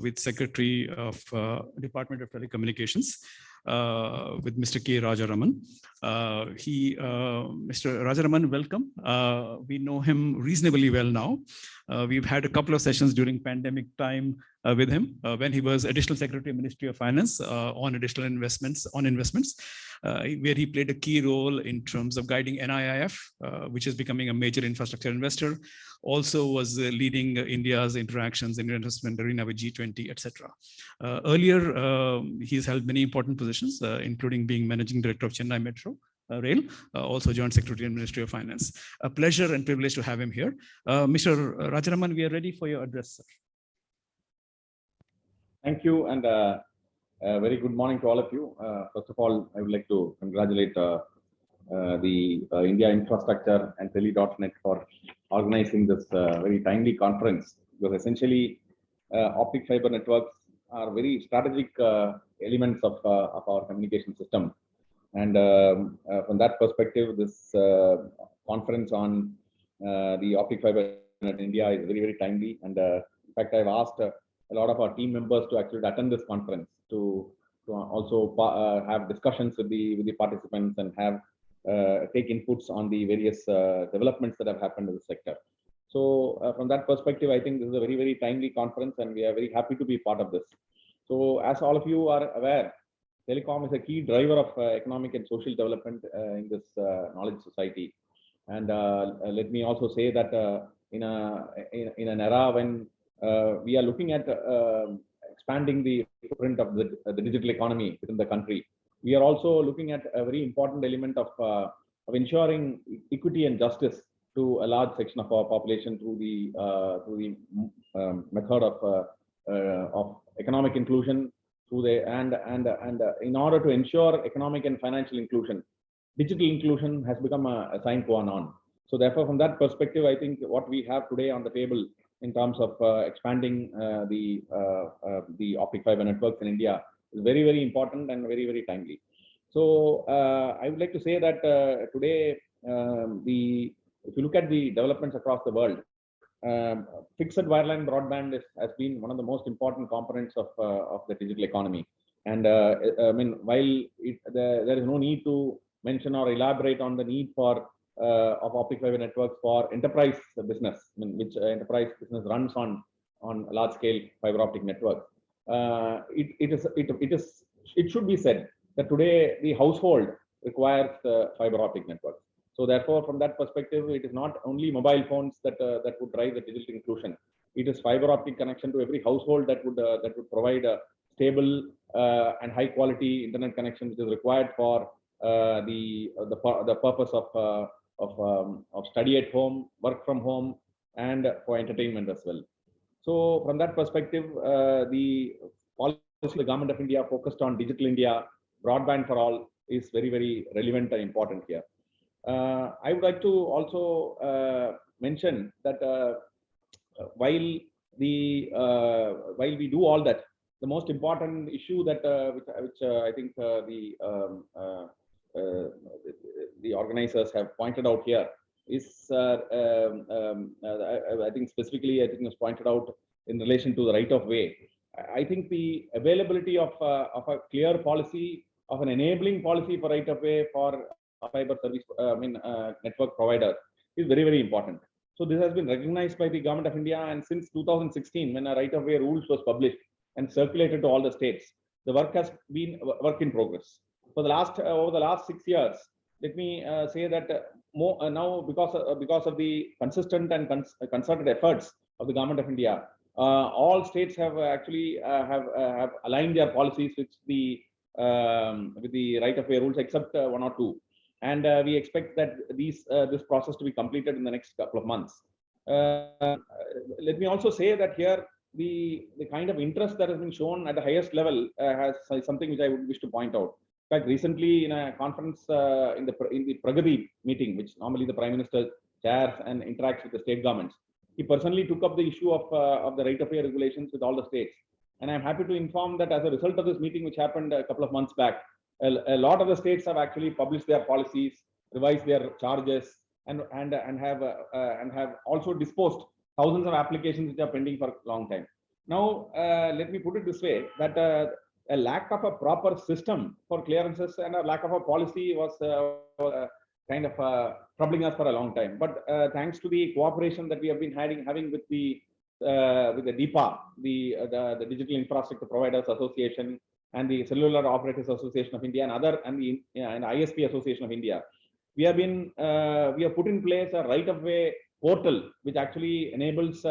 with Secretary of Department of Telecommunications, with Mr. K. Rajaraman. Mr. Rajaraman, welcome. We know him reasonably well now. We've had a couple of sessions during pandemic time with him when he was Additional Secretary, Ministry of Finance, on additional investments, where he played a key role in terms of guiding NIIF, which is becoming a major infrastructure investor. Also was leading India's interactions in investment arena with G20, etc. Earlier, he's held many important positions, including being Managing Director of Chennai Metro Rail, also Joint Secretary in Ministry of Finance. A pleasure and privilege to have him here. Mr. Rajaraman, we are ready for your address, sir. Thank you, and a very good morning to all of you. First of all, I would like to congratulate the India Infrastructure and Tele.net for organizing this very timely conference, because essentially optic fiber networks are very strategic elements of our communication system. And from that perspective, this conference on the optic fiber in India is very, very timely. And in fact, I've asked a lot of our team members to actually attend this conference to also have discussions with the participants and have take inputs on the various developments that have happened in the sector. So from that perspective, I think this is a very, very timely conference, and we are very happy to be part of this. So as all of you are aware, telecom is a key driver of economic and social development in this knowledge society. And let me also say that in an era when we are looking at expanding the footprint of the digital economy within the country, we are also looking at a very important element of ensuring equity and justice to a large section of our population through the method of economic inclusion. And in order to ensure economic and financial inclusion, digital inclusion has become a sine qua non. So therefore, from that perspective, I think what we have today on the table in terms of expanding the optic fiber networks in India is very, very important and very, very timely. So I would like to say that today, if you look at the developments across the world, fixed wireline broadband has been one of the most important components of the digital economy. And I mean, while there is no need to mention or elaborate on the need for of optic fiber networks for enterprise business, I mean, which enterprise business runs on large scale fiber optic networks. It should be said that today the household requires fiber optic networks. So therefore, from that perspective, it is not only mobile phones that would drive the digital inclusion. It is fiber optic connection to every household that would provide a stable and high quality internet connection, which is required for the purpose of study at home, work from home, and for entertainment as well. So from that perspective, the policy of the Government of India focused on Digital India, broadband for all is very, very relevant and important here. I would like to also mention that while we do all that, the most important issue that which I think the organizers have pointed out here is I think specifically was pointed out in relation to the right of way. I think the availability of a clear policy, of an enabling policy for right of way for fiber service network provider is very, very important. So this has been recognized by the Government of India, and since 2016, when a right of way rules was published and circulated to all the states, the work has been work in progress. For the last over the last 6 years, let me say that now because of the consistent and concerted efforts of the Government of India, all states have actually have aligned their policies with the right of way rules, except one or two. And we expect that this process to be completed in the next couple of months. Let me also say that here the kind of interest that has been shown at the highest level has something which I would wish to point out. In fact, recently in a conference in the Pragati meeting, which normally the Prime Minister chairs and interacts with the state governments, he personally took up the issue of the right of way regulations with all the states. And I'm happy to inform that as a result of this meeting, which happened a couple of months back, a lot of the states have actually published their policies, revised their charges, and have also disposed thousands of applications which are pending for a long time. Now, let me put it this way, that a lack of a proper system for clearances and a lack of a policy was kind of troubling us for a long time. But thanks to the cooperation that we have been having with the DIPA, the Digital Infrastructure Providers Association, and the Cellular Operators Association of India, and and ISP Association of India, we have put in place a right-of-way portal which actually enables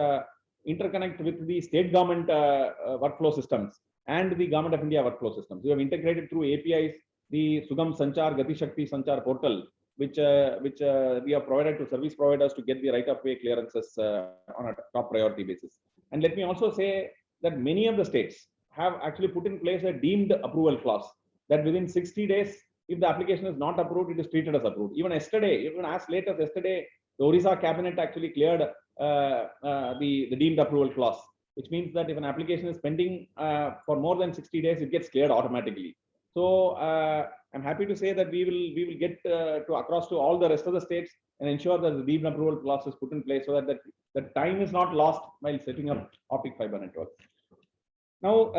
interconnect with the state government workflow systems and the Government of India workflow systems. We have integrated through APIs the Sugam Sanchar Gati Shakti Sanchar portal, which we have provided to service providers to get the right-of-way clearances on a top priority basis. And let me also say that many of the states have actually put in place a deemed approval clause that within 60 days, if the application is not approved, it is treated as approved. Even yesterday, even as late as yesterday, the Odisha cabinet actually cleared the deemed approval clause, which means that if an application is pending for more than 60 days, it gets cleared automatically. So I'm happy to say that we will get across to all the rest of the states and ensure that the deemed approval clause is put in place so that the time is not lost while setting up optic fiber networks. Now,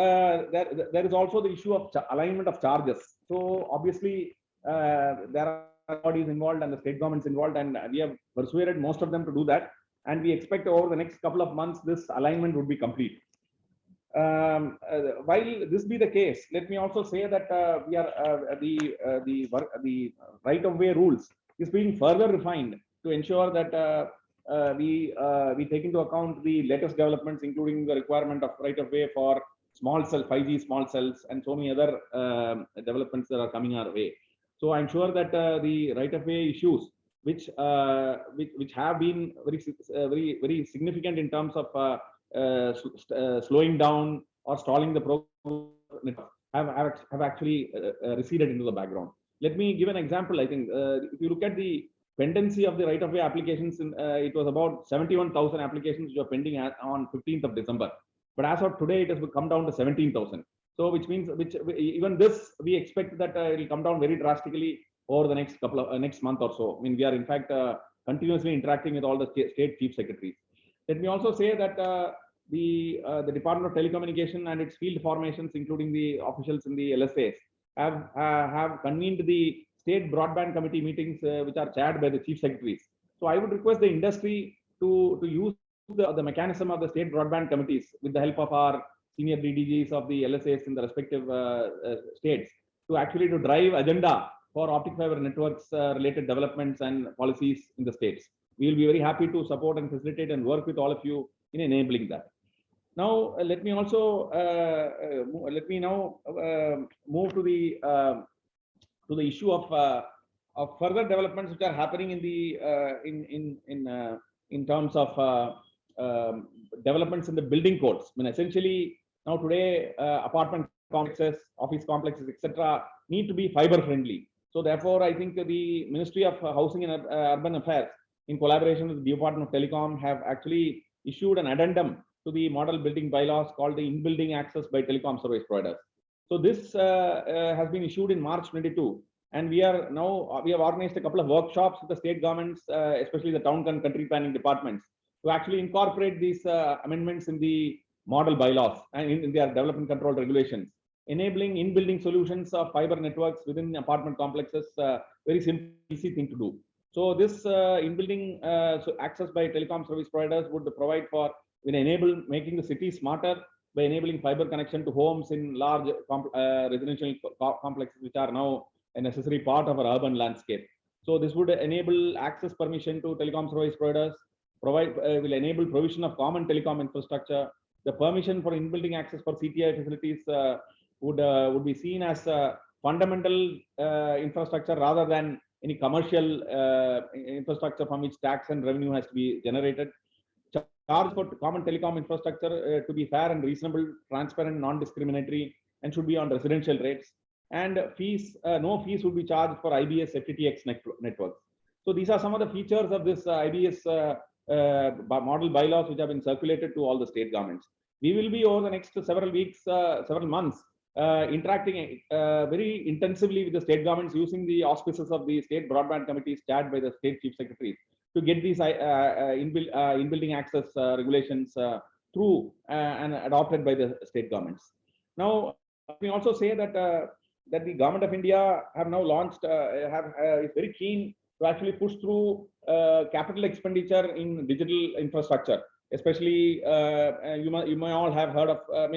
there is also the issue of alignment of charges. So obviously, there are bodies involved and the state governments involved, and we have persuaded most of them to do that. And we expect over the next couple of months, this alignment would be complete. While this be the case, let me also say that the right-of-way rules is being further refined to ensure that we take into account the latest developments, including the requirement of right-of-way for small cell 5G small cells and so many other developments that are coming our way. So I'm sure that the right-of-way issues, which have been very significant in terms of slowing down or stalling the program, have actually receded into the background. Let me give an example. I think if you look at the pendency of the right-of-way applications, it was about 71,000 applications which were pending on 15th of December. But as of today, it has come down to 17,000. So which means, even this, we expect that it will come down very drastically over the next next month or so. I mean, we are in fact continuously interacting with all the state chief secretaries. Let me also say that the Department of Telecommunications and its field formations, including the officials in the LSAs, have convened the state broadband committee meetings, which are chaired by the chief secretaries. So I would request the industry to use the mechanism of the state broadband committees with the help of our senior DDGs of the LSAs in the respective states to actually drive agenda for optic fiber networks related developments and policies in the states. We will be very happy to support and facilitate and work with all of you in enabling that. Now, let me also move to the issue of further developments which are happening in the in terms of developments in the building codes. I mean, essentially now today apartment complexes, office complexes, etc., need to be fiber friendly. So therefore, I think the Ministry of Housing and Urban Affairs, in collaboration with the Department of Telecom, have actually issued an addendum to the model building bylaws called the in-building access by telecom service providers. So this has been issued in March 22, and we have organized a couple of workshops with the state governments, especially the town and country planning departments, to actually incorporate these amendments in the model bylaws and in their development control regulations, enabling in-building solutions of fiber networks within apartment complexes. Very simple, easy thing to do. So this in-building access by telecom service providers would provide for, will making the city smarter by enabling fiber connection to homes in large residential complexes, which are now a necessary part of our urban landscape. So this would enable access permission to telecom service providers, will enable provision of common telecom infrastructure. The permission for in-building access for CTI facilities would be seen as a fundamental infrastructure rather than any commercial infrastructure from which tax and revenue has to be generated. Charge for common telecom infrastructure to be fair and reasonable, transparent, non-discriminatory, and should be on residential rates. And fees, no fees would be charged for IBS FTTX networks. So these are some of the features of this IBS model bylaws which have been circulated to all the state governments. We will be over the next several weeks, several months, interacting very intensively with the state governments using the auspices of the state broadband committees chaired by the state chief secretaries to get these in-building access regulations through and adopted by the state governments. Now, we also say that that the government of India have now launched, is very keen to actually push through capital expenditure in digital infrastructure. Especially, you may all have heard of. For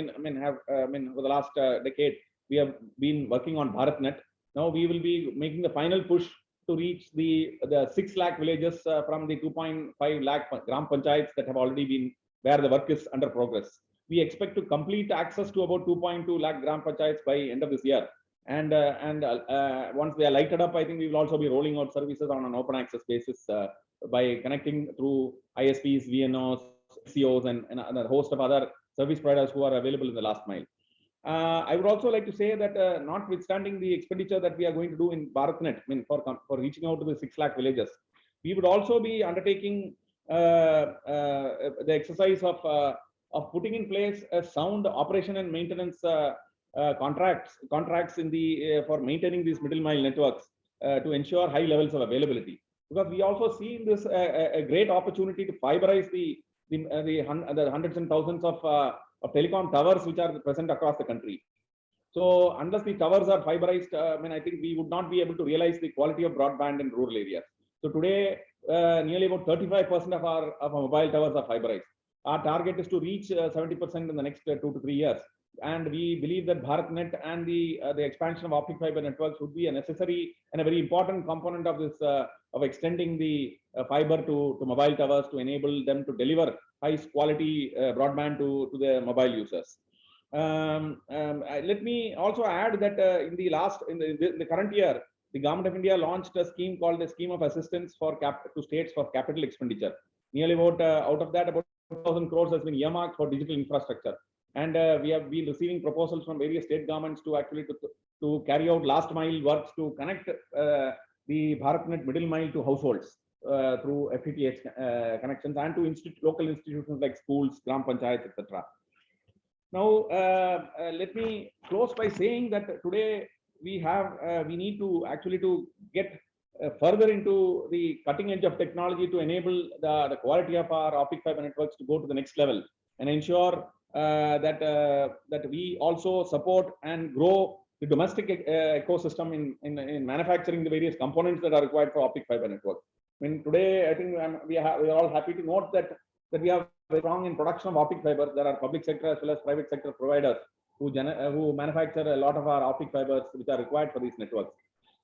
the last decade, we have been working on BharatNet. Now we will be making the final push to reach the 6 lakh villages from the 2.5 lakh gram panchayats that have already been, where the work is under progress. We expect to complete access to about 2.2 lakh gram panchayats by end of this year. And once they are lighted up, I think we will also be rolling out services on an open access basis by connecting through ISPs, VNOs, COs, and a host of other service providers who are available in the last mile. I would also like to say that notwithstanding the expenditure that we are going to do in BharatNet, for reaching out to the 6 lakh villages, we would also be undertaking the exercise of putting in place a sound operation and maintenance contracts in the for maintaining these middle mile networks to ensure high levels of availability. Because we also see in this a great opportunity to fiberize the hundreds and thousands of telecom towers which are present across the country. So unless the towers are fiberized, I think we would not be able to realize the quality of broadband in rural areas. So today, nearly about 35% of our mobile towers are fiberized. Our target is to reach 70% in the next 2 to 3 years. And we believe that BharatNet and the expansion of optic fiber networks would be a necessary and a very important component of this of extending the fiber to mobile towers to enable them to deliver high quality broadband to the mobile users. Let me also add that in the current year, the government of India launched a scheme called the Scheme of Assistance to states for capital expenditure. Nearly about out of that, about 2,000 crores has been earmarked for digital infrastructure. And we have been receiving proposals from various state governments to actually to carry out last mile works to connect the BharatNet middle mile to households through FTTH connections and to local institutions like schools, gram panchayats, etc. Now, let me close by saying that today we need to actually to get further into the cutting edge of technology to enable the quality of our optic fiber networks to go to the next level and ensure that we also support and grow the domestic ecosystem in manufacturing the various components that are required for optic fiber networks. Today, I think we are all happy to note that we are very strong in production of optic fiber. There are public sector as well as private sector providers who manufacture a lot of our optic fibers which are required for these networks.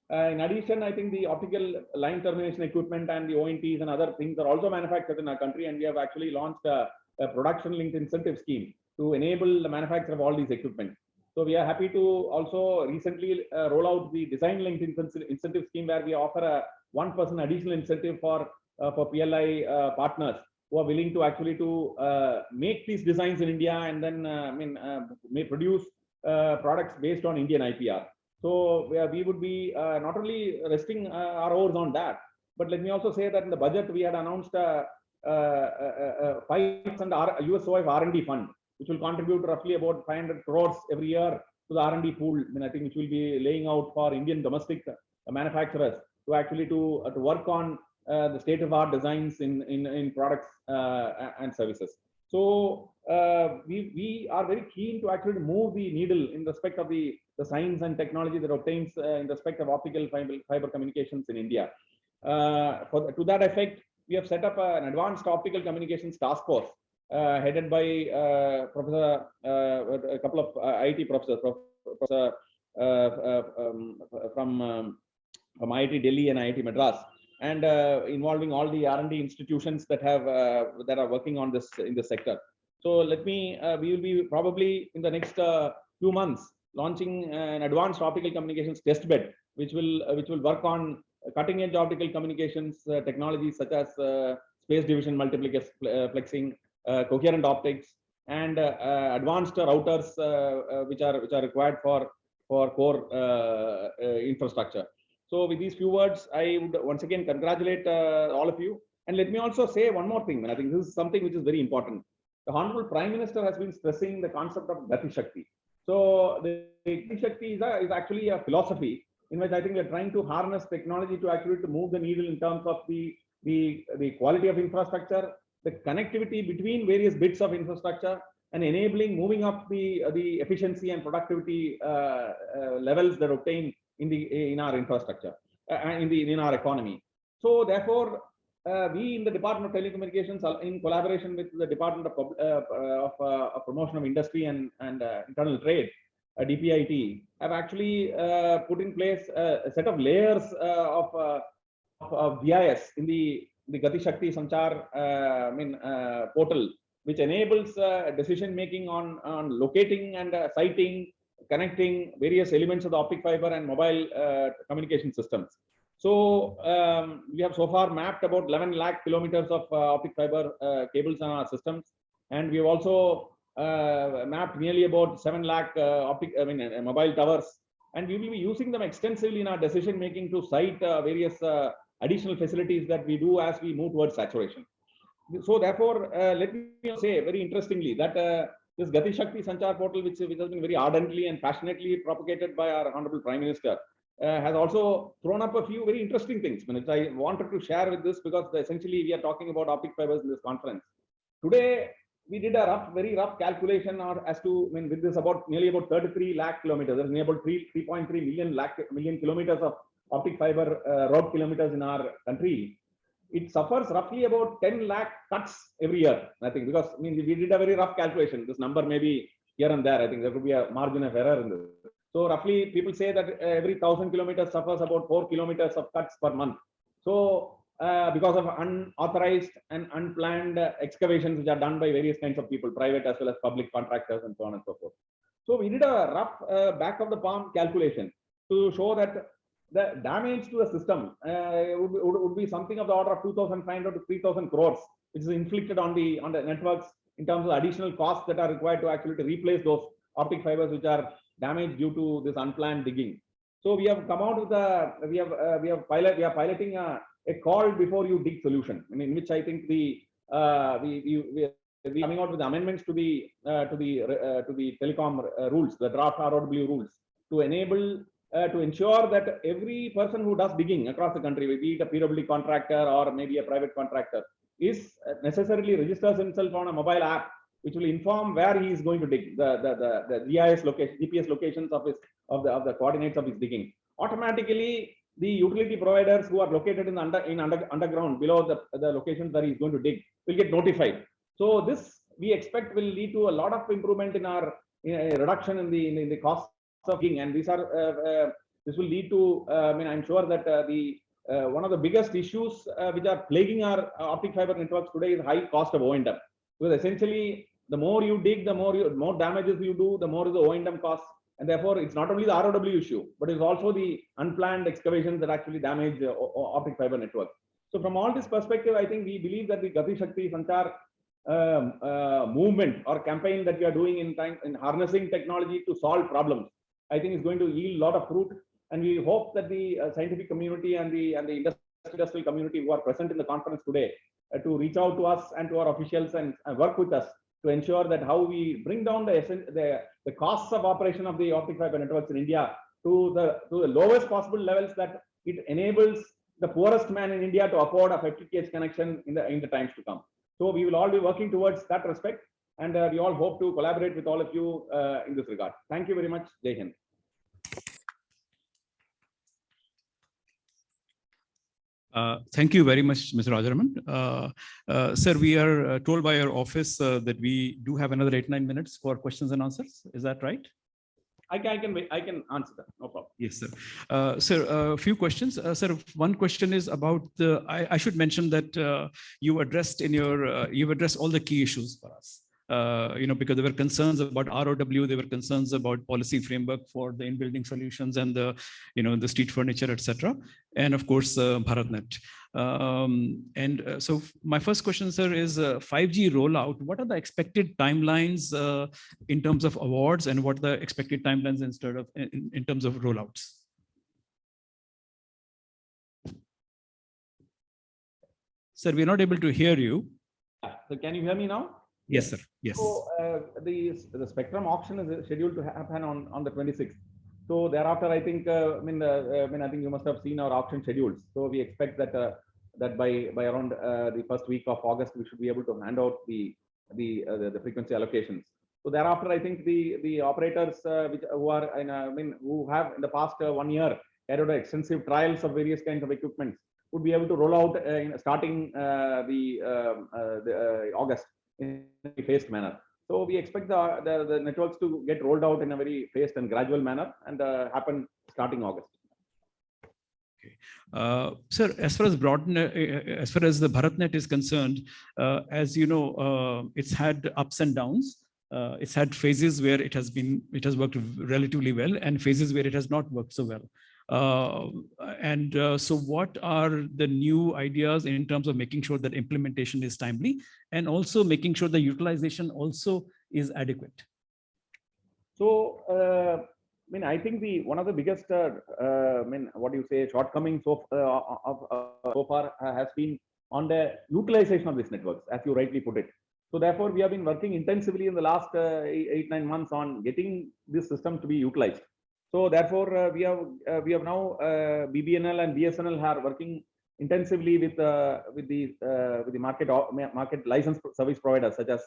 In addition, I think the optical line termination equipment and the ONTs and other things are also manufactured in our country, and we have actually launched a production-linked incentive scheme to enable the manufacture of all these equipment. So we are happy to also recently roll out the design-linked incentive scheme, where we offer a 1% additional incentive for PLI partners who are willing to actually to make these designs in India and then may produce products based on Indian IPR. So we would be not only resting our oars on that, but let me also say that in the budget we had announced 5% USOF R&D fund, which will contribute roughly about 500 crores every year to the R&D pool. I think which will be laying out for Indian domestic manufacturers to actually to work on the state-of-art designs in products and services. So we are very keen to actually move the needle in respect of the science and technology that obtains in respect of optical fiber communications in India. To that effect, we have set up an advanced optical communications task force headed by a couple of IIT professors, from IIT Delhi and IIT Madras, and involving all the R&D institutions that are working on this in the sector. So we will be probably in the next few months launching an advanced optical communications test bed, which will work on cutting edge optical communications technologies such as space division multiplexing, coherent optics, and advanced routers which are required for core infrastructure. So with these few words, I would once again congratulate all of you. And let me also say one more thing. I think this is something which is very important. The Honorable Prime Minister has been stressing the concept of Gati Shakti. So the Gati Shakti is actually a philosophy in which I think we are trying to harness technology to actually to move the needle in terms of the quality of infrastructure, the connectivity between various bits of infrastructure and enabling moving up the efficiency and productivity levels that obtain in our infrastructure in our economy. So therefore, we in the Department of Telecommunications, in collaboration with the Department of Promotion of Industry and Internal Trade, DPIT, have actually put in place a set of layers of GIS in the Gati Shakti Sanchar portal, which enables decision making on locating and siting, connecting various elements of the optic fiber and mobile communication systems. So we have so far mapped about 11 lakh kilometers of optic fiber cables on our systems, and we have also mapped nearly about 7 lakh mobile towers, and we will be using them extensively in our decision making to site various additional facilities that we do as we move towards saturation. So therefore, let me say very interestingly that this Gati Shakti Sanchar portal, which has been very ardently and passionately propagated by our Honorable Prime Minister, has also thrown up a few very interesting things, which I wanted to share with this, because essentially we are talking about optic fibers in this conference. Today, we did a very rough calculation as to, with this nearly about 33 lakh kilometers, there's nearly about 3.3 million kilometers of optic fiber road kilometers in our country. It suffers roughly about 10 lakh cuts every year, I think, because we did a very rough calculation. This number may be here and there. I think there could be a margin of error in this. So roughly people say that every 1,000 kilometers suffers about 4 kilometers of cuts per month. So because of unauthorized and unplanned excavations which are done by various kinds of people, private as well as public contractors and so on and so forth. So we did a rough back of the palm calculation to show that the damage to the system would be something of the order of 2,500 to 3,000 crores, which is inflicted on the networks in terms of additional costs that are required to actually replace those optic fibers which are damaged due to this unplanned digging. So we have come out with we are piloting a call before you dig solution, in which I think we coming out with amendments to the telecom rules, the draft ROW rules, to enable to ensure that every person who does digging across the country, be it a PWD contractor or maybe a private contractor, is necessarily registers himself on a mobile app, which will inform where he is going to dig, the GIS location, GPS locations of the coordinates of his digging. Automatically, the utility providers who are located in underground below the locations where he is going to dig will get notified. So this we expect will lead to a lot of improvement in our reduction in the cost of digging, and these are this will lead to I'm sure that one of the biggest issues which are plaguing our optic fiber networks today is high cost of O&M, because essentially the more you dig, the more damages you do, the more is the O&M cost, and therefore it's not only the ROW issue, but it's also the unplanned excavations that actually damage optic fiber networks. So from all this perspective, I think we believe that the Gati Shakti Sanchar movement or campaign that we are doing in harnessing technology to solve problems, I think is going to yield a lot of fruit, and we hope that the scientific community and the industrial community who are present in the conference today to reach out to us and to our officials and work with us to ensure that how we bring down the costs of operation of the optic fiber networks in India to the lowest possible levels, that it enables the poorest man in India to afford a 50 kH connection in the times to come. So we will all be working towards that respect, and we all hope to collaborate with all of you in this regard. Thank you very much. Jai Hind. Thank you very much, Mr. Rajaraman. Sir, we are told by our office that we do have another 8-9 minutes for questions and answers. Is that right? I can answer that. No problem. Yes, sir. Sir, a few questions. Sir, one question is about the. I should mention that you addressed you've addressed all the key issues for us. Because there were concerns about ROW, there were concerns about policy framework for the in-building solutions and the street furniture, etc. And of course, BharatNet. So my first question, sir, is 5G rollout. What are the expected timelines in terms of awards, and what are the expected timelines in terms of rollouts? Sir, we're not able to hear you. So can you hear me now? Yes, sir. Yes. So the spectrum auction is scheduled to happen on the 26th. So thereafter, I think I think you must have seen our auction schedules. So we expect that that by around the first week of August, we should be able to hand out the frequency allocations. So thereafter, I think the operators who have in the past 1 year carried out extensive trials of various kinds of equipment would be able to roll out starting August in a phased manner. So we expect the networks to get rolled out in a very phased and gradual manner and happen starting August. Sir, as far as the BharatNet is concerned, as you know, it's had ups and downs. It's had phases where it has worked relatively well, and phases where it has not worked so well. So what are the new ideas in terms of making sure that implementation is timely and also making sure the utilization also is adequate? So, I think one of the biggest, shortcomings so far has been on the utilization of these networks, as you rightly put it. So therefore, we have been working intensively in the last 8-9 months on getting this system to be utilized. So therefore, we have now BBNL and BSNL are working intensively with the market licensed service providers such as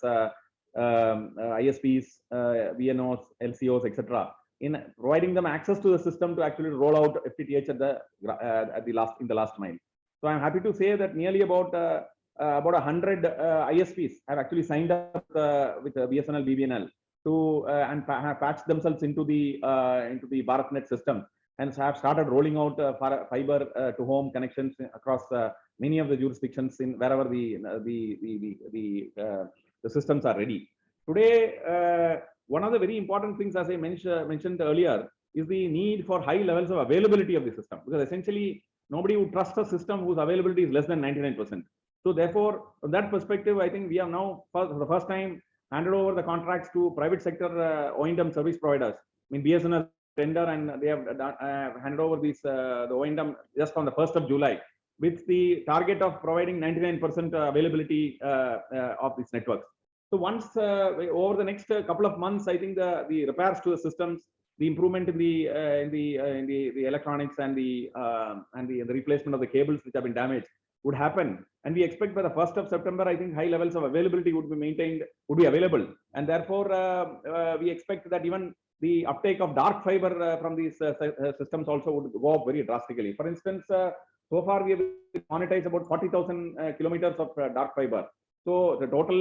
ISPs, VNOs, LCOs, etc. in providing them access to the system to actually roll out FTTH in the last mile. So I'm happy to say that nearly about 100 ISPs have actually signed up with BSNL, BBNL to and have patched themselves into the BharatNet system and have started rolling out fiber to home connections across many of the jurisdictions in wherever the systems are ready. Today, one of the very important things, as I mentioned earlier, is the need for high levels of availability of the system, because essentially nobody would trust a system whose availability is less than 99%. So therefore, from that perspective, I think we have now for the first time handed over the contracts to private sector O&M service providers. BSNL tender, and they have handed over the O&M just on the 1st of July with the target of providing 99% availability of these networks. So once over the next couple of months, I think the repairs to the systems, the improvement in the electronics and the replacement of the cables which have been damaged would happen, and we expect by the 1st of September, I think high levels of availability would be available, and therefore we expect that even the uptake of dark fiber from these systems also would go up very drastically. For instance, so far we have monetized about 40,000 kilometers of dark fiber. So the total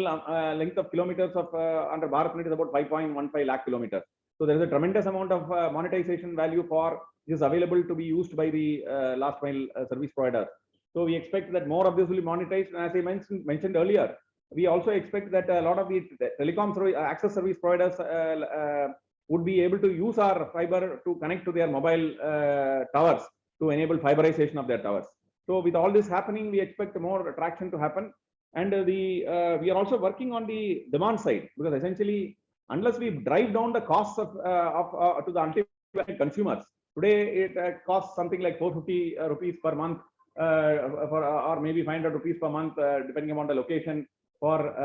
length of kilometers of under BharatNet is about 5.15 lakh kilometers. So there is a tremendous amount of monetization value for this available to be used by the last mile service provider. So we expect that more of this will be monetized. And as I mentioned earlier, we also expect that a lot of the telecom access service providers would be able to use our fiber to connect to their mobile towers to enable fiberization of their towers. So with all this happening, we expect more traction to happen. And we are also working on the demand side, because essentially, unless we drive down the costs to the ultimate consumers, today it costs something like 450 rupees per month or maybe 500 rupees per month, depending upon the location for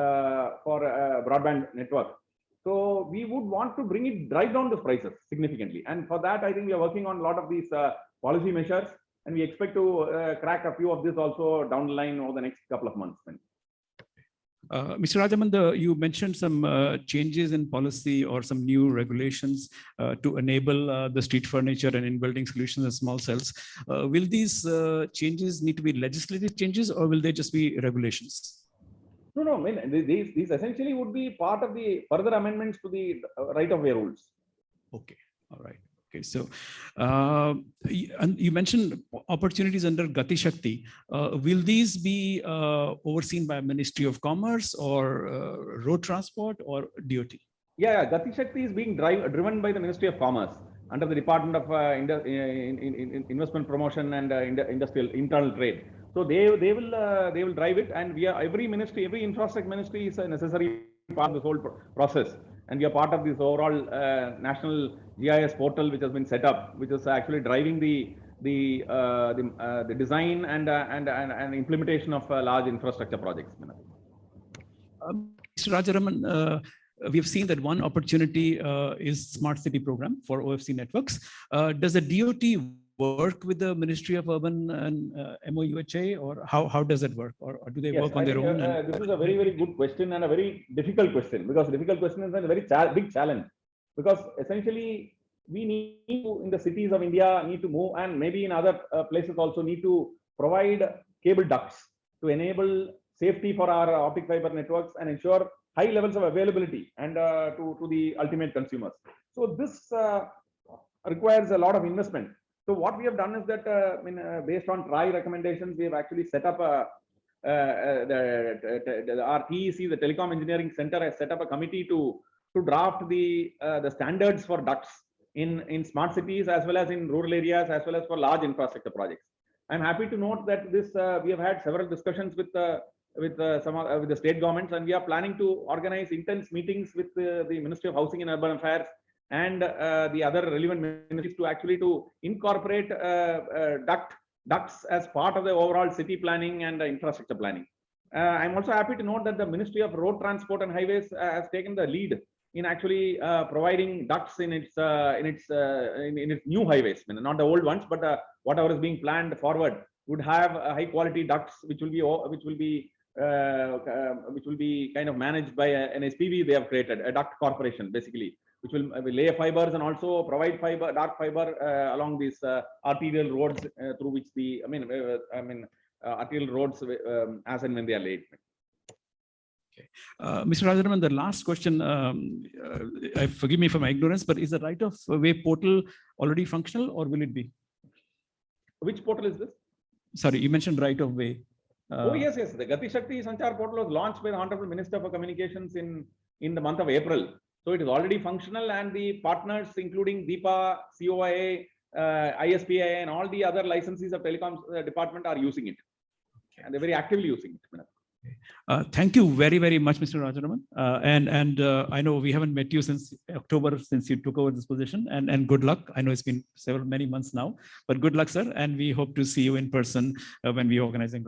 broadband network. So we would want to drive down those prices significantly. And for that, I think we are working on a lot of these policy measures, and we expect to crack a few of this also down the line over the next couple of months. Mr. Rajaraman, you mentioned some changes in policy or some new regulations to enable the street furniture and in-building solutions and small cells. Will these changes need to be legislative changes, or will they just be regulations? No. These essentially would be part of the further amendments to the right-of-way rules. Okay. All right. Okay, so and you mentioned opportunities under Gati Shakti. Will these be overseen by Ministry of Commerce or Road Transport or DoT? Yeah, Gati Shakti is being driven by the Ministry of Commerce under the Department of Investment Promotion and Industrial Internal Trade. So they will drive it, and every infrastructure ministry is a necessary part of this whole process. And we are part of this overall national GIS portal which has been set up, which is actually driving the design and implementation of large infrastructure projects. Mr. Rajaraman, we have seen that one opportunity is Smart City program for OFC Networks. Does the DoT work with the Ministry of Urban and MOUHA, or how does it work, or do they Yes, work on their own? This is a very, very good question and a very difficult question, because difficult question is a very big challenge, because essentially we need to, in the cities of India, need to move, and maybe in other places also need to provide cable ducts to enable safety for our optic fiber networks and ensure high levels of availability and to the ultimate consumers. So this requires a lot of investment. So what we have done is that based on TRAI recommendations, we have actually set up our TEC, the Telecom Engineering Center, has set up a committee to draft the standards for ducts in smart cities as well as in rural areas, as well as for large infrastructure projects. I'm happy to note that this we have had several discussions with the state governments, and we are planning to organize intense meetings with the Ministry of Housing and Urban Affairs and the other relevant ministries to actually incorporate ducts as part of the overall city planning and infrastructure planning. I'm also happy to note that the Ministry of Road Transport and Highways has taken the lead in actually providing ducts in its new highways, not the old ones, but whatever is being planned forward would have high quality ducts, which will be kind of managed by an SPV they have created, a duct corporation basically, which will lay fibers and also provide dark fiber along these arterial roads through which the arterial roads as and when they are laid. Mr. Rajaraman, the last question, forgive me for my ignorance, but is the right of way portal already functional, or will it be? Which portal is this? Sorry, you mentioned right of way. Oh, yes. The Gati Shakti Sanchar portal was launched by the Honorable Minister for Communications in the month of April. So it is already functional, and the partners, including DIPA, COIA, ISPA, and all the other licensees of telecoms department are using it. Okay. And they're very actively using it. Thank you very, very much, Mr. Rajaraman. I know we haven't met you since October, since you took over this position, and good luck. I know it's been many months now, but good luck, sir. And we hope to see you in person when we are organizing